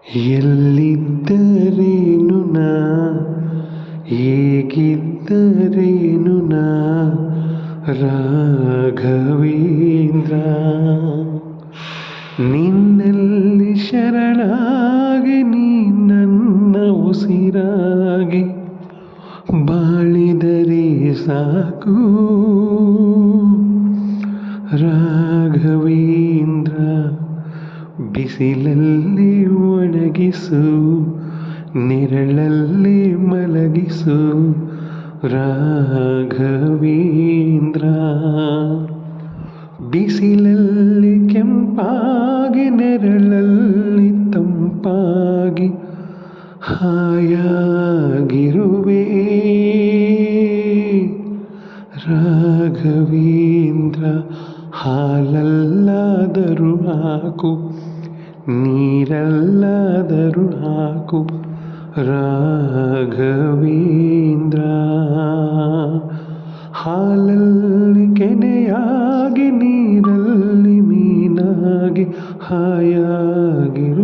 ಎಲ್ಲಿದ್ದರೇನು ನಾ, ಹೇಗಿದ್ದರೇನು ನಾ, ರಾಘವೇಂದ್ರ ನಿನ್ನಲ್ಲಿ ಶರಣಾಗಿ, ನೀ ನನ್ನ ಉಸಿರಾಗಿ ಬಾಳಿದರೆ ಸಾಕು ರಾಘವೇಂದ್ರ. ಬಿಸಿಲಲ್ಲಿ ಒಣಗಿಸು, ನೆರಳಲ್ಲಿ ಮಲಗಿಸು ರಾಘವೇಂದ್ರ. ಬಿಸಿಲಲ್ಲಿ ಕೆಂಪಾಗಿ, ನೆರಳಲ್ಲಿ ತಂಪಾಗಿ ಹಾಯಾಗಿರುವೆ ರಾಘವೇಂದ್ರ. ಹಾಲಲ್ಲಾದರೂ ಹಾಕು, ನೀರಲ್ಲಾದರೂ ಹಾಕು ರಾಘವೇಂದ್ರ. ಹಾಲಲ್ಲಿ ಕೆನೆಯಾಗಿ, ನೀರಲ್ಲಿ ಮೀನಾಗಿ ಹಾಯಾಗಿರು